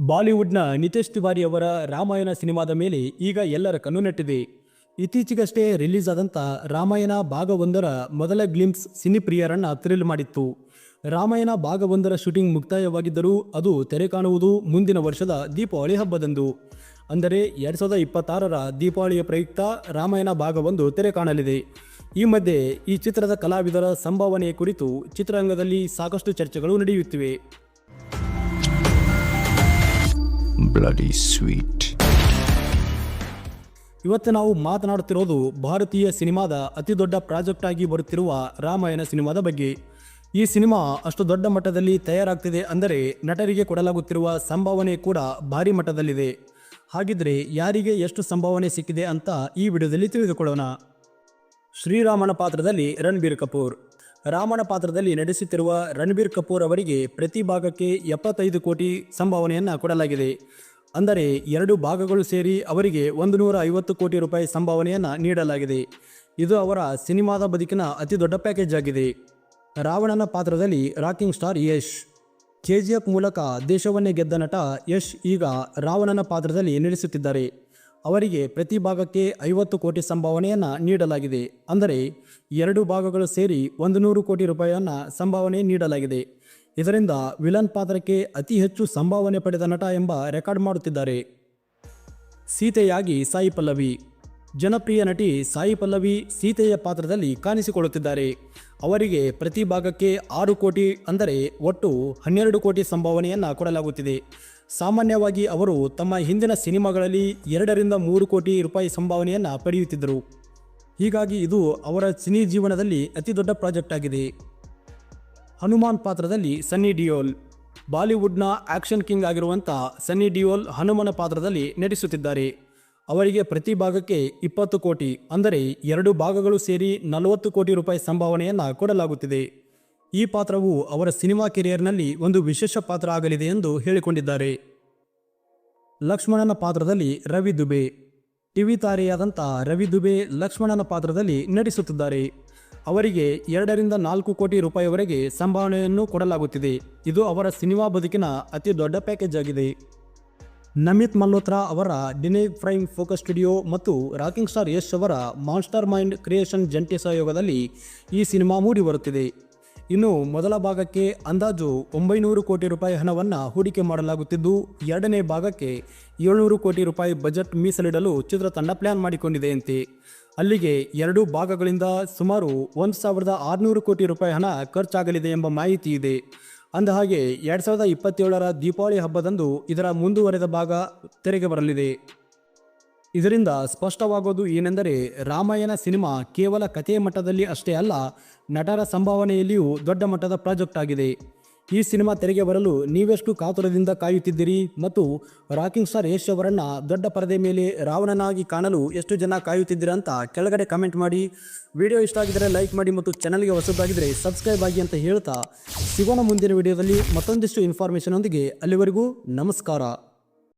ಬಾಲಿವುಡ್ನ ನಿತೇಶ್ ತಿವಾರಿ ಅವರ ರಾಮಾಯಣ ಸಿನಿಮಾದ ಮೇಲೆ ಈಗ ಎಲ್ಲರ ಕಣ್ಣು ನೆಟ್ಟಿದೆ. ಇತ್ತೀಚೆಗಷ್ಟೇ ರಿಲೀಸ್ ಆದಂಥ ರಾಮಾಯಣ ಭಾಗ 1ರ ಮೊದಲ ಗ್ಲಿಂಪ್ಸ್ ಸಿನಿಪ್ರಿಯರನ್ನ ಥ್ರಿಲ್ ಮಾಡಿತ್ತು. ರಾಮಾಯಣ ಭಾಗ 1ರ ಶೂಟಿಂಗ್ ಮುಕ್ತಾಯವಾಗಿದ್ದರೂ ಅದು ತೆರೆ ಕಾಣುವುದು ಮುಂದಿನ ವರ್ಷದ ದೀಪಾವಳಿ ಹಬ್ಬದಂದು. ಅಂದರೆ 2026ರ ದೀಪಾವಳಿಯ ಪ್ರಯುಕ್ತ ರಾಮಾಯಣ ಭಾಗ 1 ತೆರೆ ಕಾಣಲಿದೆ. ಈ ಮಧ್ಯೆ ಈ ಚಿತ್ರದ ಕಲಾವಿದರ ಸಂಭಾವನೆಯ ಕುರಿತು ಚಿತ್ರರಂಗದಲ್ಲಿ ಸಾಕಷ್ಟು ಚರ್ಚೆಗಳು ನಡೆಯುತ್ತಿವೆ. Bloody sweet. ಇವತ್ತು ನಾವು ಮಾತನಾಡುತ್ತಿರೋದು ಭಾರತೀಯ ಸಿನಿಮಾದ ಅತಿ ದೊಡ್ಡ ಪ್ರಾಜೆಕ್ಟ್ ಆಗಿ ಬರುತ್ತಿರುವ ರಾಮಾಯಣ ಸಿನಿಮಾದ ಬಗ್ಗೆ. ಈ ಸಿನಿಮಾ ಅಷ್ಟು ದೊಡ್ಡ ಮಟ್ಟದಲ್ಲಿ ತಯಾರಾಗ್ತಿದೆ ಅಂದರೆ ನಟರಿಗೆ ಕೊಡಲಾಗುತ್ತಿರುವ ಸಂಭಾವನೆ ಕೂಡ ಭಾರಿ ಮಟ್ಟದಲ್ಲಿದೆ. ಹಾಗಿದ್ರೆ ಯಾರಿಗೆ ಎಷ್ಟು ಸಂಭಾವನೆ ಸಿಕ್ಕಿದೆ ಅಂತ ಈ ವಿಡಿಯೋದಲ್ಲಿ ತಿಳಿದುಕೊಳ್ಳೋಣ. ಶ್ರೀರಾಮನ ಪಾತ್ರದಲ್ಲಿ ರಣಬೀರ್ ಕಪೂರ್. ರಾಮನ ಪಾತ್ರದಲ್ಲಿ ನಟಿಸುತ್ತಿರುವ ರಣಬೀರ್ ಕಪೂರ್ ಅವರಿಗೆ ಪ್ರತಿ ಭಾಗಕ್ಕೆ 75 ಕೋಟಿ ಸಂಭಾವನೆಯನ್ನು ಕೊಡಲಾಗಿದೆ. ಅಂದರೆ 2 ಭಾಗಗಳು ಸೇರಿ ಅವರಿಗೆ 150 ಕೋಟಿ ರೂಪಾಯಿ ಸಂಭಾವನೆಯನ್ನು ನೀಡಲಾಗಿದೆ. ಇದು ಅವರ ಸಿನಿಮಾದ ಬದುಕಿನ ಅತಿ ದೊಡ್ಡ ಪ್ಯಾಕೇಜ್ ಆಗಿದೆ. ರಾವಣನ ಪಾತ್ರದಲ್ಲಿ ರಾಕಿಂಗ್ ಸ್ಟಾರ್ ಯಶ್. KGF ಮೂಲಕ ದೇಶವನ್ನೇ ಗೆದ್ದ ನಟ ಯಶ್ ಈಗ ರಾವಣನ ಪಾತ್ರದಲ್ಲಿ ನಟಿಸುತ್ತಿದ್ದಾರೆ. ಅವರಿಗೆ ಪ್ರತಿ ಭಾಗಕ್ಕೆ 50 ಕೋಟಿ ಸಂಭಾವನೆಯನ್ನು ನೀಡಲಾಗಿದೆ. ಅಂದರೆ 2 ಭಾಗಗಳು ಸೇರಿ 100 ಕೋಟಿ ರೂಪಾಯಿಯನ್ನು ಸಂಭಾವನೆ ನೀಡಲಾಗಿದೆ. ಇದರಿಂದ ವಿಲನ್ ಪಾತ್ರಕ್ಕೆ ಅತಿ ಹೆಚ್ಚು ಸಂಭಾವನೆ ಪಡೆದ ನಟ ಎಂಬ ರೆಕಾರ್ಡ್ ಮಾಡುತ್ತಿದ್ದಾರೆ. ಸೀತೆಯಾಗಿ ಸಾಯಿ ಪಲ್ಲವಿ. ಜನಪ್ರಿಯ ನಟಿ ಸಾಯಿ ಪಲ್ಲವಿ ಸೀತೆಯ ಪಾತ್ರದಲ್ಲಿ ಕಾಣಿಸಿಕೊಳ್ಳುತ್ತಿದ್ದಾರೆ. ಅವರಿಗೆ ಪ್ರತಿ ಭಾಗಕ್ಕೆ 6 ಕೋಟಿ ಅಂದರೆ ಒಟ್ಟು 12 ಕೋಟಿ ಸಂಭಾವನೆಯನ್ನು ಕೊಡಲಾಗುತ್ತಿದೆ. ಸಾಮಾನ್ಯವಾಗಿ ಅವರು ತಮ್ಮ ಹಿಂದಿನ ಸಿನಿಮಾಗಳಲ್ಲಿ 2 ರಿಂದ 3 ಕೋಟಿ ರೂಪಾಯಿ ಸಂಭಾವನೆಯನ್ನು ಪಡೆಯುತ್ತಿದ್ದರು. ಹೀಗಾಗಿ ಇದು ಅವರ ಸಿನಿ ಜೀವನದಲ್ಲಿ ಅತಿ ದೊಡ್ಡ ಪ್ರಾಜೆಕ್ಟ್ ಆಗಿದೆ. ಹನುಮಾನ್ ಪಾತ್ರದಲ್ಲಿ ಸನ್ನಿ ಡಿಯೋಲ್. ಬಾಲಿವುಡ್ನ ಆಕ್ಷನ್ ಕಿಂಗ್ ಆಗಿರುವಂಥ ಸನ್ನಿ ಡಿಯೋಲ್ ಹನುಮನ ಪಾತ್ರದಲ್ಲಿ ನಟಿಸುತ್ತಿದ್ದಾರೆ. ಅವರಿಗೆ ಪ್ರತಿ ಭಾಗಕ್ಕೆ 20 ಕೋಟಿ ಅಂದರೆ 2 ಭಾಗಗಳು ಸೇರಿ 40 ಕೋಟಿ ರೂಪಾಯಿ ಸಂಭಾವನೆಯನ್ನು ಕೊಡಲಾಗುತ್ತಿದೆ. ಈ ಪಾತ್ರವು ಅವರ ಸಿನಿಮಾ ಕೆರಿಯರ್ನಲ್ಲಿ ಒಂದು ವಿಶೇಷ ಪಾತ್ರ ಆಗಲಿದೆ ಎಂದು ಹೇಳಿಕೊಂಡಿದ್ದಾರೆ. ಲಕ್ಷ್ಮಣನ ಪಾತ್ರದಲ್ಲಿ ರವಿ ದುಬೆ. ಟಿವಿ ತಾರೆಯಾದಂಥ ರವಿ ದುಬೆ ಲಕ್ಷ್ಮಣನ ಪಾತ್ರದಲ್ಲಿ ನಟಿಸುತ್ತಿದ್ದಾರೆ. ಅವರಿಗೆ 2 ರಿಂದ 4 ಕೋಟಿ ರೂಪಾಯಿವರೆಗೆ ಸಂಭಾವನೆಯನ್ನು ಕೊಡಲಾಗುತ್ತಿದೆ. ಇದು ಅವರ ಸಿನಿಮಾ ಬದುಕಿನ ಅತಿ ದೊಡ್ಡ ಪ್ಯಾಕೇಜ್ ಆಗಿದೆ. ನಮಿತ್ ಮಲ್ಹೋತ್ರಾ ಅವರ ಡಿನೈವ್ ಪ್ರೈಮ್ ಫೋಕಸ್ ಸ್ಟುಡಿಯೋ ಮತ್ತು ರಾಕಿಂಗ್ ಸ್ಟಾರ್ ಯಶ್ ಅವರ ಮಾನ್ಸ್ಟರ್ ಮೈಂಡ್ ಕ್ರಿಯೇಷನ್ ಜಂಟಿ ಸಹಯೋಗದಲ್ಲಿ ಈ ಸಿನಿಮಾ ಮೂಡಿ ಬರುತ್ತಿದೆ. ಇನ್ನು ಮೊದಲ ಭಾಗಕ್ಕೆ ಅಂದಾಜು 900 ಕೋಟಿ ರೂಪಾಯಿ ಹಣವನ್ನು ಹೂಡಿಕೆ ಮಾಡಲಾಗುತ್ತಿದ್ದು 2ನೇ ಭಾಗಕ್ಕೆ 700 ಕೋಟಿ ರೂಪಾಯಿ ಬಜೆಟ್ ಮೀಸಲಿಡಲು ಚಿತ್ರತಂಡ ಪ್ಲಾನ್ ಮಾಡಿಕೊಂಡಿದೆಯಂತೆ. ಅಲ್ಲಿಗೆ 2 ಭಾಗಗಳಿಂದ ಸುಮಾರು 1600 ಕೋಟಿ ರೂಪಾಯಿ ಹಣ ಖರ್ಚಾಗಲಿದೆ ಎಂಬ ಮಾಹಿತಿ ಇದೆ. ಅಂದಹಾಗೆ 2027ರ ದೀಪಾವಳಿ ಹಬ್ಬದಂದು ಇದರ ಮುಂದುವರೆದ ಭಾಗ ತೆರೆಗೆ ಬರಲಿದೆ. ಇದರಿಂದ ಸ್ಪಷ್ಟವಾಗೋದು ಏನೆಂದರೆ ರಾಮಾಯಣ ಸಿನಿಮಾ ಕೇವಲ ಕಥೆಯ ಮಟ್ಟದಲ್ಲಿ ಅಷ್ಟೇ ಅಲ್ಲ, ನಟರ ಸಂಭಾವನೆಯಲ್ಲಿಯೂ ದೊಡ್ಡ ಮಟ್ಟದ ಪ್ರಾಜೆಕ್ಟ್ ಆಗಿದೆ. ಈ ಸಿನಿಮಾ ತೆರೆಗೆ ಬರಲು ನೀವೆಷ್ಟು ಕಾತುರದಿಂದ ಕಾಯುತ್ತಿದ್ದೀರಿ ಮತ್ತು ರಾಕಿಂಗ್ ಸ್ಟಾರ್ ಯಶ್ ಅವರನ್ನು ದೊಡ್ಡ ಪರದೆ ಮೇಲೆ ರಾವಣನಾಗಿ ಕಾಣಲು ಎಷ್ಟು ಜನ ಕಾಯುತ್ತಿದ್ದೀರಾ ಅಂತ ಕೆಳಗಡೆ ಕಮೆಂಟ್ ಮಾಡಿ. ವಿಡಿಯೋ ಇಷ್ಟ ಆಗಿದ್ದರೆ ಲೈಕ್ ಮಾಡಿ ಮತ್ತು ಚಾನಲ್ಗೆ ಹೊಸದಾಗಿದ್ದರೆ ಸಬ್ಸ್ಕ್ರೈಬ್ ಆಗಿ ಅಂತ ಹೇಳ್ತಾ ಸಿಗೋಣ ಮುಂದಿನ ವಿಡಿಯೋದಲ್ಲಿ ಮತ್ತೊಂದಿಷ್ಟು ಇನ್ಫಾರ್ಮೇಷನ್ ಒಂದಿಗೆ. ಅಲ್ಲಿವರೆಗೂ ನಮಸ್ಕಾರ.